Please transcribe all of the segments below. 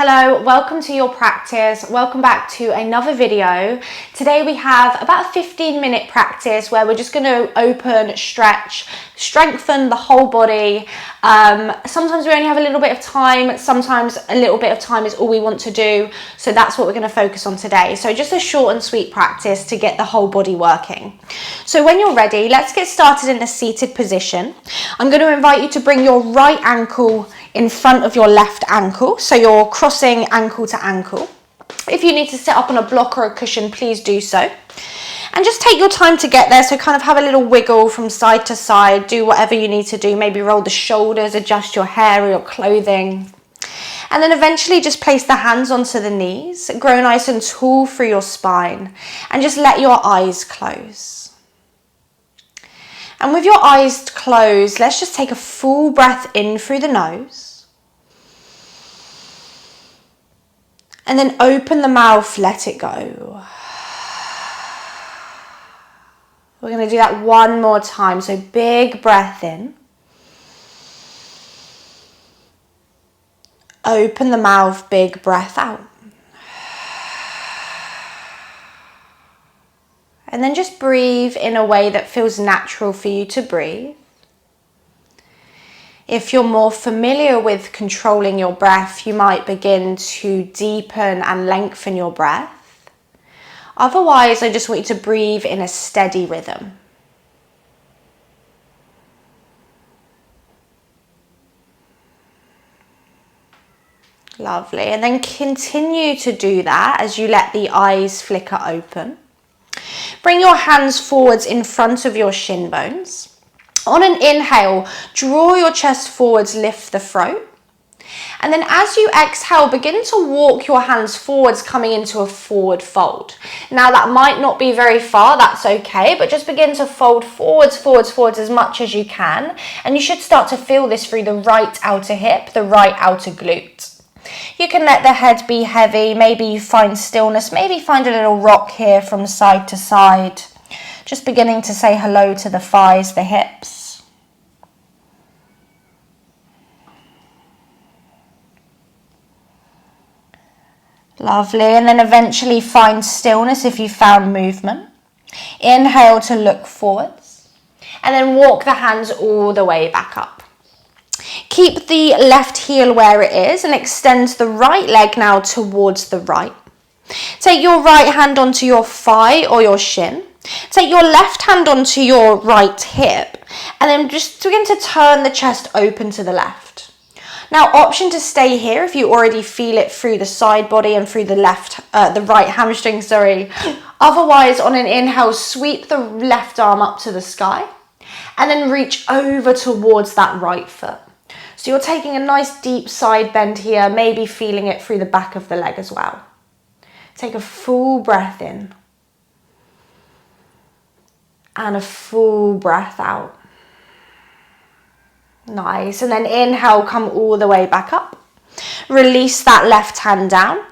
Hello, welcome to your practice. Welcome back to another video. Today we have about a 15-minute practice where we're just going to open, stretch, strengthen the whole body. Sometimes we only have a little bit of time. Sometimes a little bit of time is all we want to do. So that's what we're going to focus on today. So just a short and sweet practice to get the whole body working. So when you're ready, let's get started in a seated position. I'm going to invite you to bring your right ankle in front of your left ankle, so you're crossing ankle to ankle. If you need to sit up on a block or a cushion, please do so. And just take your time to get there, so kind of have a little wiggle from side to side, do whatever you need to do, maybe roll the shoulders, adjust your hair or your clothing. And then eventually just place the hands onto the knees, grow nice and tall through your spine, and just let your eyes close. And with your eyes closed, let's just take a full breath in through the nose. And then open the mouth, let it go. We're going to do that one more time. So big breath in. Open the mouth, big breath out. And then just breathe in a way that feels natural for you to breathe. If you're more familiar with controlling your breath, you might begin to deepen and lengthen your breath. Otherwise, I just want you to breathe in a steady rhythm. Lovely. And then continue to do that as you let the eyes flicker open. Bring your hands forwards in front of your shin bones. On an inhale, draw your chest forwards, lift the throat. And then as you exhale, begin to walk your hands forwards, coming into a forward fold. Now that might not be very far, that's okay, but just begin to fold forwards, forwards, forwards as much as you can. And you should start to feel this through the right outer hip, the right outer glute. You can let the head be heavy, maybe you find stillness, maybe find a little rock here from side to side. Just beginning to say hello to the thighs, the hips. Lovely, and then eventually find stillness if you found movement. Inhale to look forwards, and then walk the hands all the way back up. Keep the left heel where it is and extend the right leg now towards the right. Take your right hand onto your thigh or your shin. Take your left hand onto your right hip and then just begin to turn the chest open to the left. Now, option to stay here if you already feel it through the side body and through the right hamstring, Otherwise, on an inhale, sweep the left arm up to the sky and then reach over towards that right foot. So you're taking a nice deep side bend here, maybe feeling it through the back of the leg as well. Take a full breath in and a full breath out. Nice, and then inhale, come all the way back up. Release that left hand down.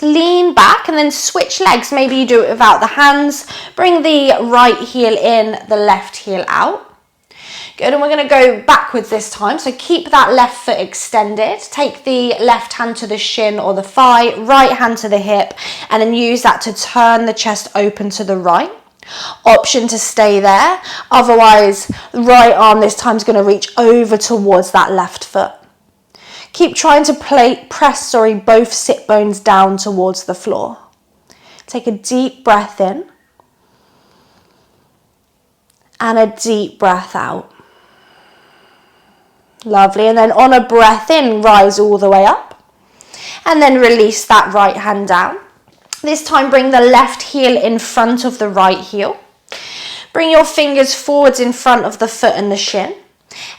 Lean back and then switch legs. Maybe you do it without the hands. Bring the right heel in, the left heel out. Good, and we're going to go backwards this time. So keep that left foot extended. Take the left hand to the shin or the thigh, right hand to the hip, and then use that to turn the chest open to the right. Option to stay there. Otherwise, the right arm this time is going to reach over towards that left foot. Keep trying to press both sit bones down towards the floor. Take a deep breath in and a deep breath out. Lovely, and then on a breath in, rise all the way up and then release that right hand down. This time bring the left heel in front of the right heel. Bring your fingers forwards in front of the foot and the shin.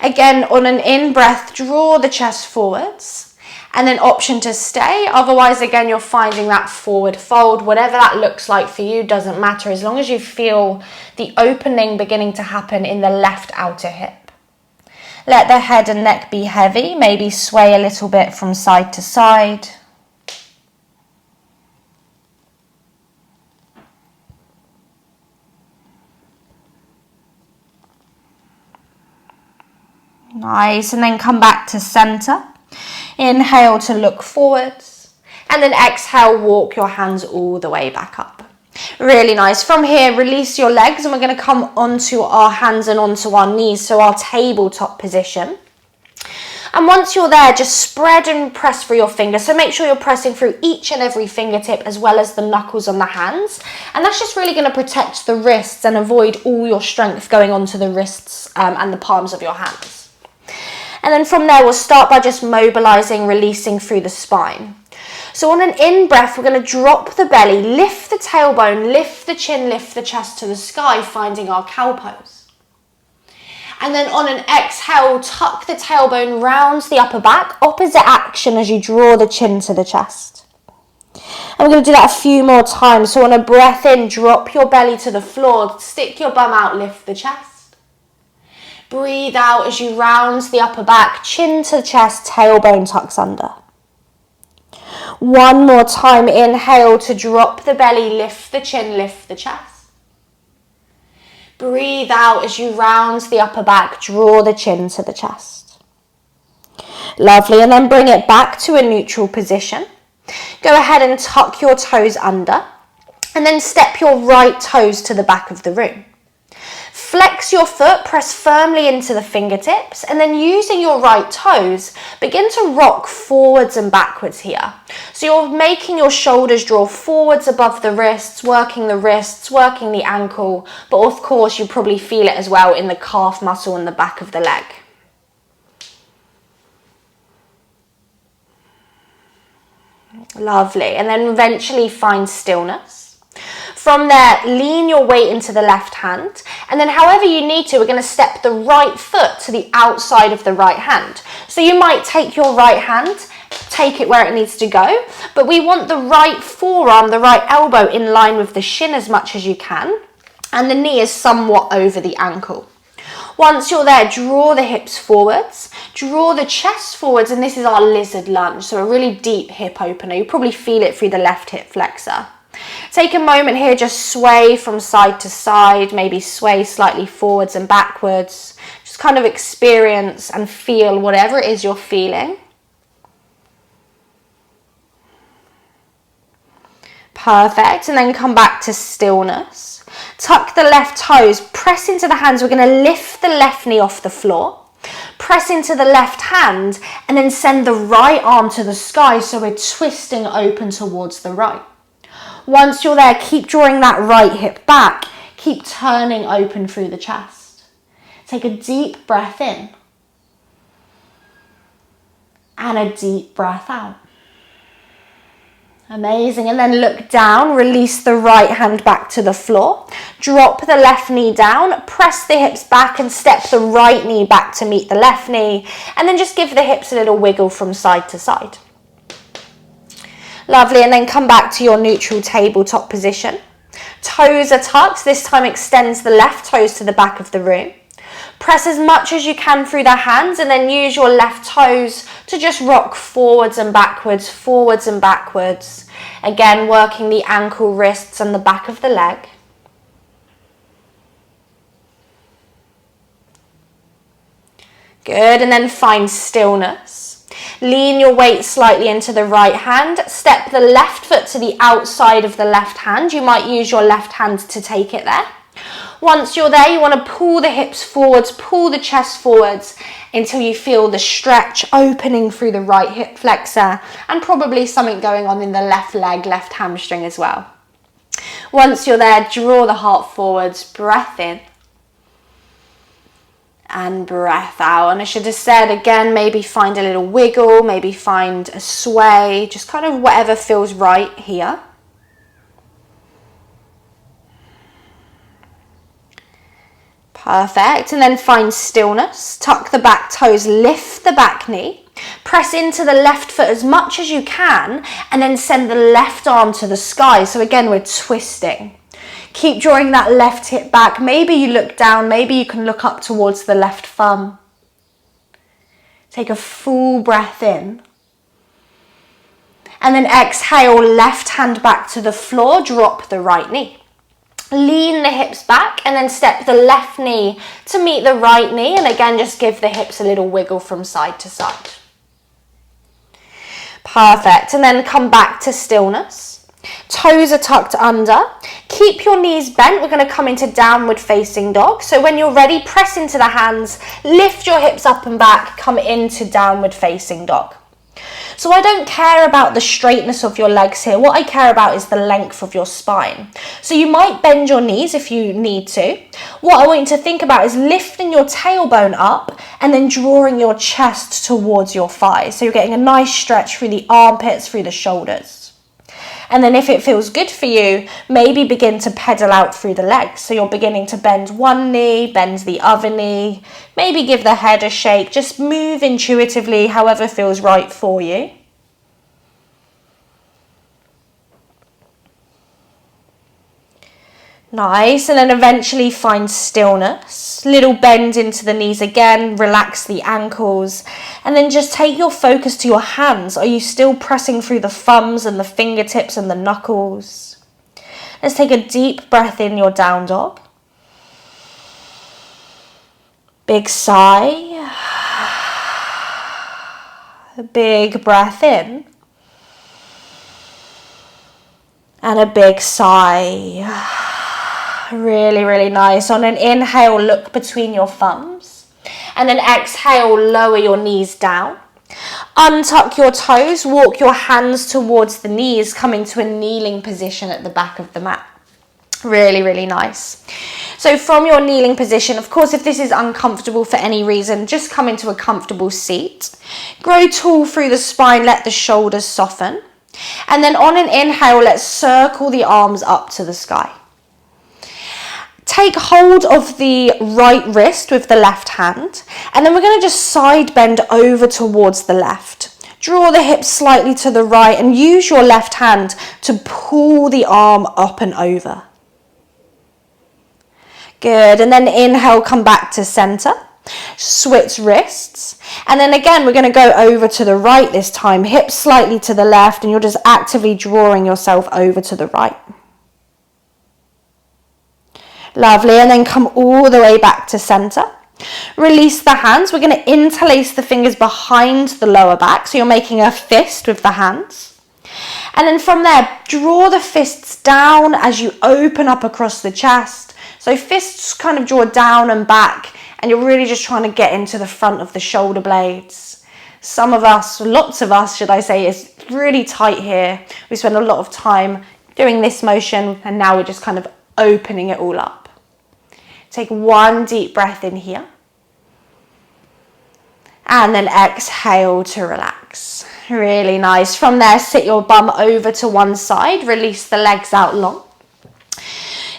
Again, on an in breath, draw the chest forwards and then option to stay. Otherwise, again, you're finding that forward fold. Whatever that looks like for you doesn't matter as long as you feel the opening beginning to happen in the left outer hip. Let the head and neck be heavy, maybe sway a little bit from side to side. Nice, and then come back to center. Inhale to look forwards. And then exhale, walk your hands all the way back up. Really nice. From here, release your legs and we're going to come onto our hands and onto our knees, so our tabletop position. And once you're there, just spread and press through your fingers. So make sure you're pressing through each and every fingertip as well as the knuckles on the hands. And that's just really going to protect the wrists and avoid all your strength going onto the wrists and the palms of your hands. And then from there, we'll start by just mobilizing, releasing through the spine. So on an in-breath, we're going to drop the belly, lift the tailbone, lift the chin, lift the chest to the sky, finding our cow pose. And then on an exhale, tuck the tailbone, round the upper back, opposite action as you draw the chin to the chest. And we're going to do that a few more times. So on a breath in, drop your belly to the floor, stick your bum out, lift the chest. Breathe out as you round the upper back, chin to the chest, tailbone tucks under. One more time, inhale to drop the belly, lift the chin, lift the chest. Breathe out as you round the upper back, draw the chin to the chest. Lovely, and then bring it back to a neutral position. Go ahead and tuck your toes under, and then step your right toes to the back of the room. Flex your foot, press firmly into the fingertips, and then using your right toes, begin to rock forwards and backwards here. So you're making your shoulders draw forwards above the wrists, working the ankle, but of course you probably feel it as well in the calf muscle and the back of the leg. Lovely, and then eventually find stillness. From there, lean your weight into the left hand, and then however you need to, we're going to step the right foot to the outside of the right hand. So you might take your right hand, take it where it needs to go, but we want the right forearm, the right elbow in line with the shin as much as you can, and the knee is somewhat over the ankle. Once you're there, draw the hips forwards, draw the chest forwards, and this is our lizard lunge, so a really deep hip opener. You probably feel it through the left hip flexor. Take a moment here, just sway from side to side, maybe sway slightly forwards and backwards. Just kind of experience and feel whatever it is you're feeling. Perfect, and then come back to stillness. Tuck the left toes, press into the hands. We're going to lift the left knee off the floor. Press into the left hand and then send the right arm to the sky, so we're twisting open towards the right. Once you're there, keep drawing that right hip back. Keep turning open through the chest. Take a deep breath in. And a deep breath out. Amazing. And then look down, release the right hand back to the floor. Drop the left knee down, press the hips back and step the right knee back to meet the left knee. And then just give the hips a little wiggle from side to side. Lovely, and then come back to your neutral tabletop position. Toes are tucked, this time extends the left toes to the back of the room. Press as much as you can through the hands and then use your left toes to just rock forwards and backwards, forwards and backwards. Again, working the ankle, wrists and the back of the leg. Good, and then find stillness. Lean your weight slightly into the right hand. Step the left foot to the outside of the left hand. You might use your left hand to take it there. Once you're there, you want to pull the hips forwards, pull the chest forwards until you feel the stretch opening through the right hip flexor and probably something going on in the left leg, left hamstring as well. Once you're there, draw the heart forwards, breath in. And breath out. And I should have said again, maybe find a little wiggle, maybe find a sway, just kind of whatever feels right here. Perfect. And then find stillness. Tuck the back toes, lift the back knee, press into the left foot as much as you can, and then send the left arm to the sky. So again, we're twisting. Keep drawing that left hip back. Maybe you look down, maybe you can look up towards the left thumb. Take a full breath in. And then exhale, left hand back to the floor, drop the right knee. Lean the hips back and then step the left knee to meet the right knee. And again, just give the hips a little wiggle from side to side. Perfect. And then come back to stillness. Toes are tucked under. Keep your knees bent. We're going to come into downward facing dog. So when you're ready, press into the hands, lift your hips up and back, come into downward facing dog. So I don't care about the straightness of your legs here. What I care about is the length of your spine. So you might bend your knees if you need to. What I want you to think about is lifting your tailbone up and then drawing your chest towards your thighs. So you're getting a nice stretch through the armpits, through the shoulders. And then if it feels good for you, maybe begin to pedal out through the legs. So you're beginning to bend one knee, bend the other knee, maybe give the head a shake. Just move intuitively, however feels right for you. Nice, and then eventually find stillness. Little bend into the knees again, relax the ankles, and then just take your focus to your hands. Are you still pressing through the thumbs and the fingertips and the knuckles? Let's take a deep breath in your down dog. Big sigh. A big breath in. And a big sigh. Really, really nice. On an inhale, look between your thumbs. And then exhale, lower your knees down. Untuck your toes, walk your hands towards the knees, coming to a kneeling position at the back of the mat. Really, really nice. So from your kneeling position, of course, if this is uncomfortable for any reason, just come into a comfortable seat. Grow tall through the spine, let the shoulders soften. And then on an inhale, let's circle the arms up to the sky. Take hold of the right wrist with the left hand, and then we're going to just side bend over towards the left. Draw the hips slightly to the right and use your left hand to pull the arm up and over. Good, and then inhale, come back to center. Switch wrists, and then again we're going to go over to the right this time, hips slightly to the left, and you're just actively drawing yourself over to the right. Lovely, and then come all the way back to center. Release the hands. We're going to interlace the fingers behind the lower back, so you're making a fist with the hands. And then from there, draw the fists down as you open up across the chest. So fists kind of draw down and back, and you're really just trying to get into the front of the shoulder blades. Some of us, lots of us, should I say, is really tight here. We spend a lot of time doing this motion, and now we're just kind of opening it all up. Take one deep breath in here. And then exhale to relax. Really nice. From there, sit your bum over to one side. Release the legs out long.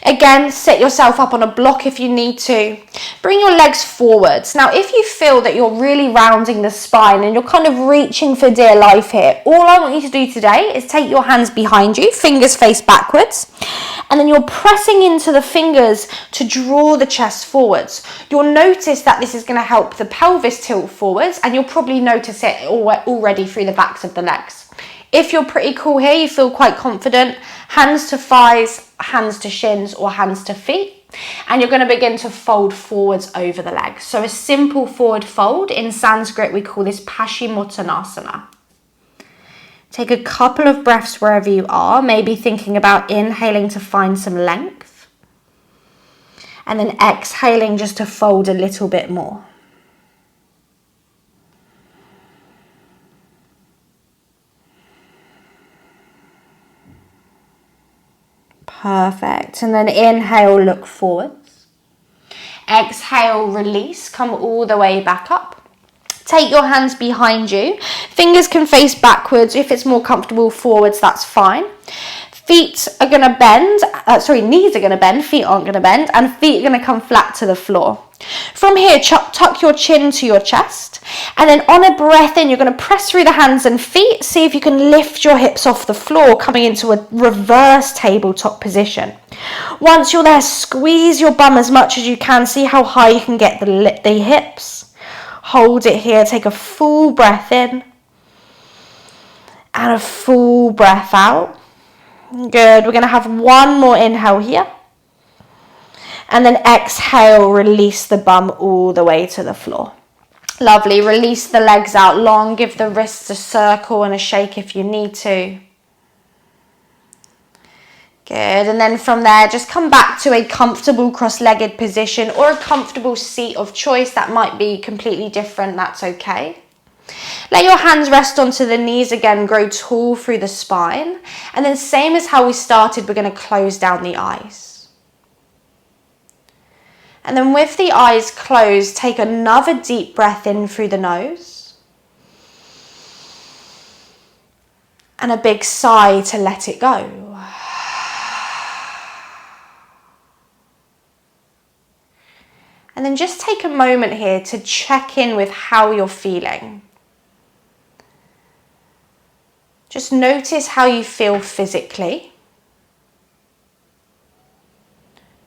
Again, set yourself up on a block if you need to. Bring your legs forwards. Now, if you feel that you're really rounding the spine and you're kind of reaching for dear life here, all I want you to do today is take your hands behind you, fingers face backwards, and then you're pressing into the fingers to draw the chest forwards. You'll notice that this is going to help the pelvis tilt forwards, and you'll probably notice it already through the backs of the legs. If you're pretty cool here, you feel quite confident, hands to thighs, hands to shins, or hands to feet, and you're going to begin to fold forwards over the legs. So a simple forward fold, in Sanskrit we call this Paschimottanasana. Take a couple of breaths wherever you are, maybe thinking about inhaling to find some length, and then exhaling just to fold a little bit more. Perfect. And then inhale, look forwards. Exhale, release, come all the way back up. Take your hands behind you. Fingers can face backwards. If it's more comfortable forwards, that's fine. Feet are going to bend, knees are going to bend, feet aren't going to bend, and feet are going to come flat to the floor. From here, tuck your chin to your chest, and then on a breath in, you're going to press through the hands and feet. See if you can lift your hips off the floor, coming into a reverse tabletop position. Once you're there, squeeze your bum as much as you can. See how high you can get the hips. Hold it here, take a full breath in, and a full breath out. Good, we're going to have one more inhale here. And then exhale, release the bum all the way to the floor. Lovely. Release the legs out long. Give the wrists a circle and a shake if you need to. Good. And then from there, just come back to a comfortable cross-legged position or a comfortable seat of choice. That might be completely different. That's okay. Let your hands rest onto the knees again. Grow tall through the spine. And then same as how we started, we're going to close down the eyes. And then with the eyes closed, take another deep breath in through the nose. And a big sigh to let it go. And then just take a moment here to check in with how you're feeling. Just notice how you feel physically.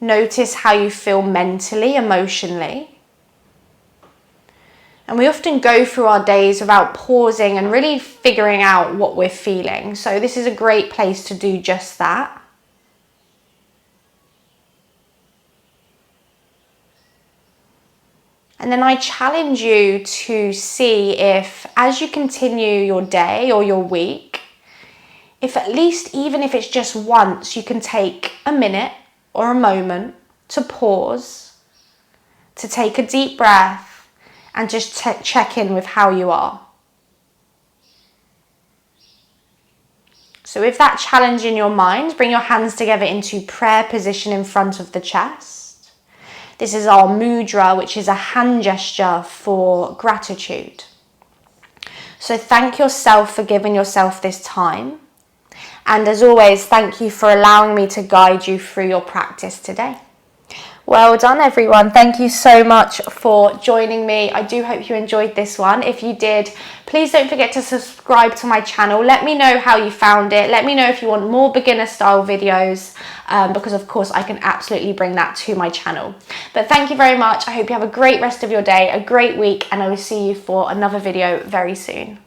Notice how you feel mentally, emotionally. And we often go through our days without pausing and really figuring out what we're feeling. So this is a great place to do just that. And then I challenge you to see if, as you continue your day or your week, if at least, even if it's just once, you can take a minute or a moment to pause, to take a deep breath and just check in with how you are. So with that challenge in your mind, bring your hands together into prayer position in front of the chest. This is our mudra, which is a hand gesture for gratitude. So thank yourself for giving yourself this time. And as always, thank you for allowing me to guide you through your practice today. Well done, everyone. Thank you so much for joining me. I do hope you enjoyed this one. If you did, please don't forget to subscribe to my channel. Let me know how you found it. Let me know if you want more beginner style videos, because of course I can absolutely bring that to my channel. But thank you very much. I hope you have a great rest of your day, a great week, and I will see you for another video very soon.